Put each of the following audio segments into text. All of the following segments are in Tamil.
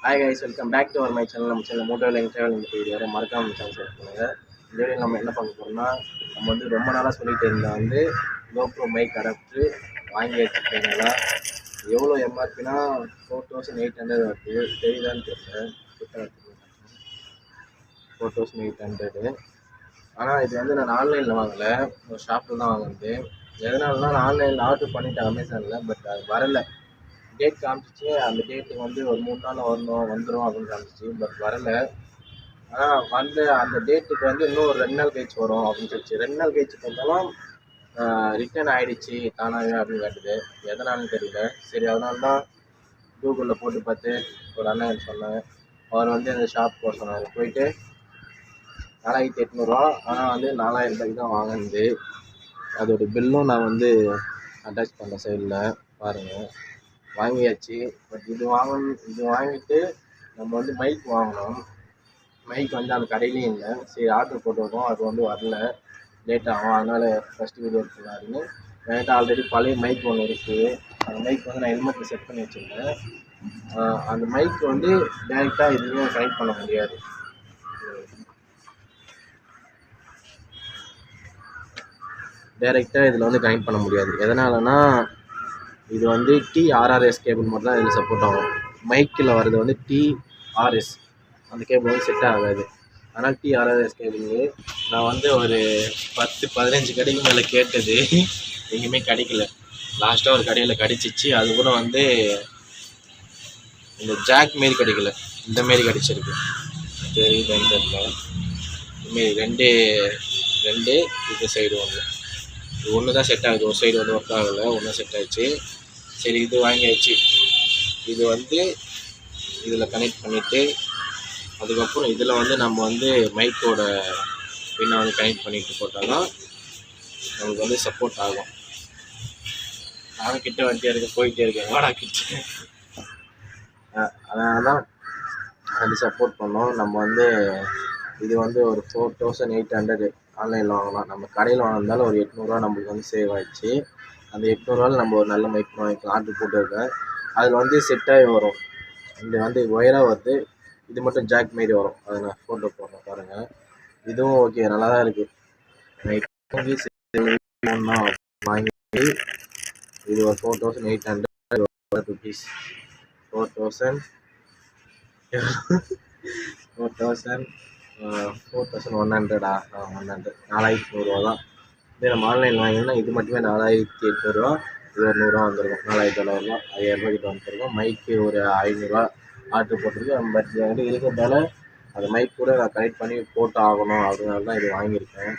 Hi guys, welcome back to our my channel. நம்ம சேனல் மோட்டோவில் ட்ராவலிங் வீடியோ மறக்காம சேனல் செலக்ட் பண்ணுங்கள். இந்த வீடியோ நம்ம என்ன பார்க்க போகிறோம்னா, நம்ம வந்து ரொம்ப நாளாக சொல்லிட்டு இருந்தால் வந்து கோப்ரோ மைக் அடாப்டர் வாங்கி வச்சுருக்கீங்களா. எவ்வளோ எம்ஆர்பினா 4800 வருது. தெரியுதான்னு தெரியல. 4800. ஆனால் இது வந்து நான் ஆன்லைனில் வாங்கலை, ஒரு ஷாப்பில் தான் வாங்கினது. எதனாலனா நான் ஆன்லைனில் ஆர்டர் பண்ணிட்டேன் அமேசானில். பட் அது வரலை. டேட் காமிச்சிச்சு, அந்த டேட்டுக்கு வந்து ஒரு 3 நாள் வந்துடும் அப்படின்னு காமிச்சிச்சு. பட் வரலை. ஆனால் வந்து அந்த டேட்டுக்கு வந்து இன்னும் ஒரு 2 நாள் கழிச்சு வரும் அப்படின்னு சொல்லிச்சு. 2 நாள் கழிச்சு பார்த்தாலும் ரிட்டர்ன் ஆகிடுச்சு தானாகவே அப்படின்னு காட்டுது. எதனாலும் தெரியல. சரி, அதனால தான் கூகுளில் போட்டு பார்த்து ஒரு அண்ணன் சொன்னாங்க. அவர் வந்து அந்த ஷாப் போக சொன்னார். போயிட்டு 4800 ஆனால் வந்து 4000 ரூபாய்க்கு தான் வாங்கினது. அதோட பில்லும் நான் வந்து அட்டாச் பண்ண சைடில் பாருங்கள். வாங்கியாச்சு. பட் இது வாங்கிட்டு நம்ம வந்து மைக் வாங்கினோம். மைக் வந்து அந்த கடையிலையும் இல்லை. சரி, ஆர்டர் போட்டிருக்கோம், அது வந்து வரல, லேட் ஆகும், அதனால் ஃபஸ்ட்டு வீடியோ எடுத்துனாருன்னு என்கிட்ட ஆல்ரெடி பழைய மைக் ஒன்று இருக்குது. அந்த மைக் வந்து நான் ஹெல்மெட்டில் செட் பண்ணி வச்சுருந்தேன். அந்த மைக் வந்து டேரெக்டாக இதுலேயும் கனெக்ட் பண்ண முடியாது. டேரெக்டாக இதில் வந்து கனெக்ட் பண்ண முடியாது. எதனாலனா இது வந்து டிஆர்ஆர்எஸ் கேபிள் மட்டும் தான் இதில் சப்போர்ட் ஆகும். மைக்கில் வர்றது வந்து டிஆர்எஸ், அந்த கேபிள் வந்து செட் ஆகாது. அதனால் டிஆர்ஆர்எஸ் கேபிள் நான் வந்து ஒரு 10-15 கடைக்கு மேலே கேட்டது, எங்கேயுமே கிடைக்கல. லாஸ்ட்டாக ஒரு கடையில் கிடச்சிச்சு. அது கூட வந்து இந்த ஜாக் மாரி கிடைக்கல, இந்த மாரி கிடச்சிருக்கு. சரி, தெரியல. இதுமாரி ரெண்டு இது சைடு ஒன்று, இது ஒன்று தான் செட் ஆகுது. ஒரு சைடு வந்து ஒர்க் ஆகலை, ஒன்றும் செட் ஆகிடுச்சு. சரி, இது வாங்கியாச்சு. இது வந்து இதில் கனெக்ட் பண்ணிவிட்டு அதுக்கப்புறம் இதில் வந்து நம்ம வந்து மைக்கோட பின்னை வந்து கனெக்ட் பண்ணிட்டு போட்டால் தான் நமக்கு வந்து சப்போர்ட் ஆகும். நானும் கிட்ட வந்துட்டே இருக்கேன், போயிட்டே இருக்கேன், வாடா கிட்ட. அதனால தான் அது சப்போர்ட் பண்ணோம். நம்ம வந்து இது வந்து ஒரு 4800 ஆன்லைனில் வாங்கலாம். நம்ம கடையில் வாங்கினாலும் ஒரு 800 நம்மளுக்கு வந்து சேவ் ஆகிடுச்சு. அந்த 800 நம்ம ஒரு நல்ல மைக் வாங்கிக்கலாம். ஆர்டர் போட்டுருக்கேன். அதில் வந்து செட்டாகி வரும். இது வந்து ஒயராக வருது, இது மட்டும் ஜாக் மாரி வரும். அதை நான் ஃபோட்டோ போடுறேன் பாருங்கள். இதுவும் ஓகே, நல்லா தான் இருக்குது. வாங்கி இது ஒரு 4800 ருபீஸ். 4100 4100 தான். இதே நம்ம ஆன்லைனில் வாங்கினா இது மட்டுமே 4800. இது ஒரு 100 வந்துருக்கும். 4900, 5000 கிட்ட வந்துருக்கும். மைக்கு ஒரு 500 ஆர்டர் போட்டிருக்கேன். பட் வந்து இருக்கிறதால அந்த மைக் கூட நான் கனெக்ட் பண்ணி போட்டு ஆகணும், அதனால தான் இது வாங்கியிருக்கேன்.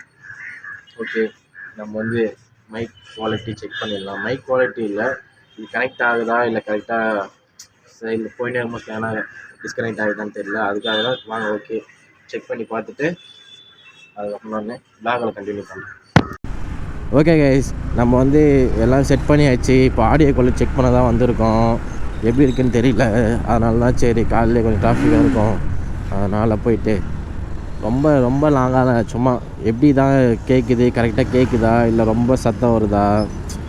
ஓகே, நம்ம வந்து மைக் குவாலிட்டி செக் பண்ணிடலாம். மைக் குவாலிட்டி இல்லை, இது கனெக்ட் ஆகுதா இல்லை கரெக்டாக சைடில் போயிட்டே இருக்கும், ஏன்னா டிஸ்கனெக்ட் ஆகுதான்னு தெரியல. அதுக்காக தான் வாங்க. ஓகே, செக் பண்ணி பார்த்துட்டு அதுக்கப்புறம் நான் பிளாகில் கண்டினியூ பண்ணுறேன். ஓகே கைஸ், நம்ம வந்து எல்லாம் செட் பண்ணியாச்சு. இப்போ ஆடியோ குவாலிட்டி செக் பண்ண தான் வந்திருக்கோம். எப்படி இருக்குன்னு தெரியல, அதனால தான் சரி, காலையில் கொஞ்சம் டிராஃபிக்காக இருக்கும், அதனால் போயிட்டு ரொம்ப லாங்காக சும்மா எப்படி தான் கேட்குது, கரெக்டாக கேட்குதா இல்லை ரொம்ப சத்தம் வருதா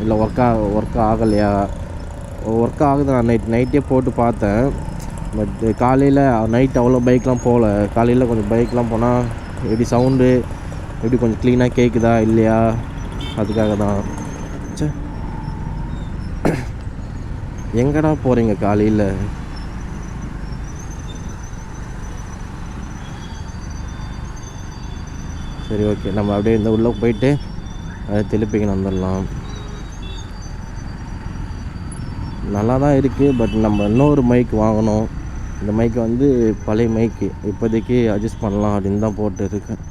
இல்லை ஒர்க் ஆகலையா. ஒர்க் ஆகுது. நான் நைட்டே போட்டு பார்த்தேன். பட் காலையில் நைட் அவ்வளோ பைக்லாம் போகல. காலையில் கொஞ்சம் பைக்லாம் போனால் எப்படி சவுண்டு எப்படி கொஞ்சம் க்ளீனாக கேட்குதா இல்லையா, அதுக்காக தான். சே, எங்கடா போகிறீங்க காலையில்? சரி, ஓகே, நம்ம அப்படியே இந்த உள்ளே போயிட்டு அதை திருப்பிக்கின்னு வந்துடலாம். நல்லா தான் இருக்குது. பட் நம்ம இன்னொரு மைக் வாங்கணும். இந்த மைக்கு வந்து பழைய மைக்கு, இப்போதைக்கு அட்ஜஸ்ட் பண்ணலாம் அப்படின்னு தான் போட்டு இருக்கேன்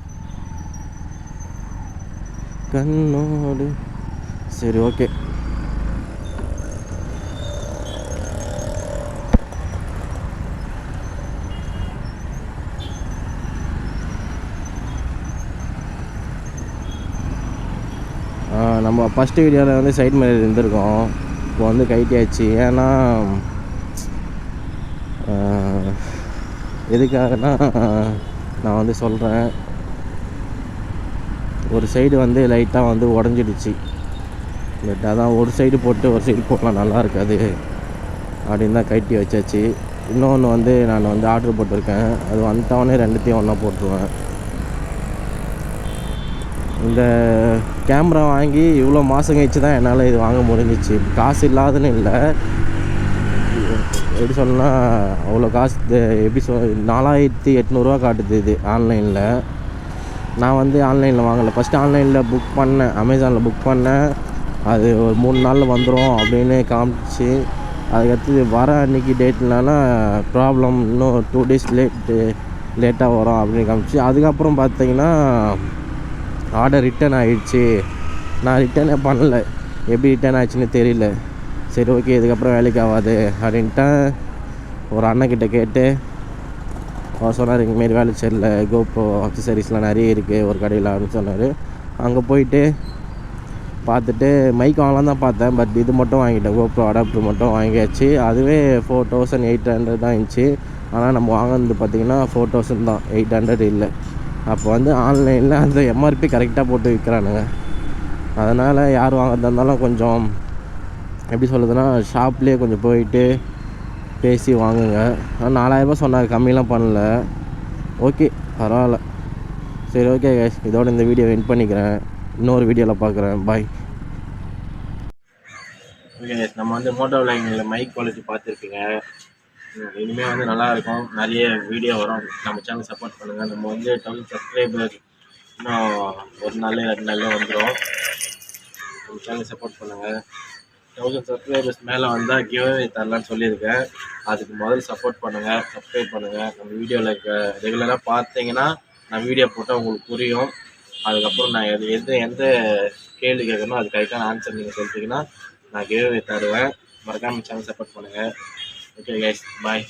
கண்ணோடு. சரி, ஓகே. நம்ம ஃபஸ்ட்டு வீடியோவில் வந்து சைட் மிரர் இருந்திருக்கோம், இப்போ வந்து கைட்டியாச்சு. ஏன்னா எதுக்காகனா நான் வந்து சொல்கிறேன், ஒரு சைடு வந்து லைட்டாக வந்து உடஞ்சிடுச்சு. பட் அதான் ஒரு சைடு போட்டு ஒரு சைடு போடலாம், நல்லா இருக்காது அப்படின்னு தான் கைட்டி வச்சாச்சு. இன்னொன்று வந்து நான் வந்து ஆர்டர் போட்டிருக்கேன். அது வந்துட்டவொடனே ரெண்டுத்தையும் ஒன்றா போட்டுருவேன். இந்த கேமரா வாங்கி இவ்வளோ மாதம் கழிச்சு தான் என்னால் இது வாங்க முடிஞ்சிச்சு. காசு இல்லாதுன்னு இல்லை, எப்படி சொல்லணும்னா அவ்வளோ காசு எப்படி 4800 காட்டுது இது ஆன்லைனில். நான் வந்து ஆன்லைனில் வாங்கலை. ஃபஸ்ட்டு ஆன்லைனில் புக் பண்ணேன், அமேசானில் புக் பண்ணேன். அது ஒரு 3 நாளில் வந்துடும் அப்படின்னு காமிச்சு, அதுக்கடுத்து வர அன்றைக்கி டேட்லனா ப்ராப்ளம், இன்னும் 2 days லேட்டாக வரும் அப்படின்னு காமிச்சு. அதுக்கப்புறம் பார்த்தீங்கன்னா ஆர்டர் ரிட்டன் ஆகிடுச்சு. நான் ரிட்டனே பண்ணல, எப்படி ரிட்டன் ஆச்சுன்னு தெரியல. சரி ஓகே, இதுக்கப்புறம் வேலைக்கு ஆகாது அப்படின்ட்டு ஒரு அண்ணன்கிட்ட கேட்டு அவர் சொன்னார், இந்தமாரி வேலை சரியில்லை, கோப்ரோ அக்சசரிஸ்லாம் நிறைய இருக்குது ஒரு கடையில் அப்படின்னு சொன்னார். அங்கே போயிட்டு பார்த்துட்டு மைக் வாங்கலாம் தான் பார்த்தேன், பட் இது மட்டும் வாங்கிட்டேன், கோப்ரோ அடாப்டர் மட்டும் வாங்கியாச்சு. அதுவே 4800 தான் இருந்துச்சு. ஆனால் நம்ம வாங்கினது பார்த்திங்கன்னா 4000 தான், 800 இல்லை. அப்போ வந்து ஆன்லைனில் அந்த எம்ஆர்பி கரெக்டாக போட்டு விற்கிறானுங்க. அதனால் யார் வாங்கிறதா இருந்தாலும் கொஞ்சம் எப்படி சொல்லுதுன்னா ஷாப்லேயே கொஞ்சம் போயிட்டு பேசி வாங்குங்க. ஆனால் 4000 சொன்னாங்க, கம்மிலாம் பண்ணல. ஓகே பரவாயில்ல. சரி ஓகே கைஸ், இதோட இந்த வீடியோ எண்ட் பண்ணிக்கிறேன். இன்னொரு வீடியோவில் பார்க்குறேன். பாய். ஓகே கைஸ், நம்ம வந்து மோட்டோ விளாகிங்கில் மைக் குவாலிட்டி பார்த்துருப்பீங்க. இனிமேல் வந்து நல்லாயிருக்கும், நிறைய வீடியோ வரும். நம்ம சேனல் சப்போர்ட் பண்ணுங்கள். நம்ம வந்து 1000 சப்ஸ்கிரைபர் இன்னும் ஒரு நாள் 2 நாளில் வந்துடும். நம்ம சேனல் சப்போர்ட் பண்ணுங்கள். 1000 சப்ஸ்கிரைபர்ஸ் மேலே வந்தால் கிவ்அவே தரலான்னு சொல்லியிருக்கேன். அதுக்கு முதல் சப்போர்ட் பண்ணுங்கள், சப்ஸ்கிரைப் பண்ணுங்கள். நம்ம வீடியோவில் ரெகுலராக பார்த்தீங்கன்னா நான் வீடியோ போட்டால் உங்களுக்கு புரியும். அதுக்கப்புறம் நான் எந்த கேள்வி கேட்கணும் அது கரெக்டான ஆன்சர் நீங்கள் சொல்லிட்டீங்கன்னா நான் கிவ்அவே தருவேன். மறக்காமல் சேனல் சப்போர்ட் பண்ணுங்கள். ஓகே கைஸ், பாய்.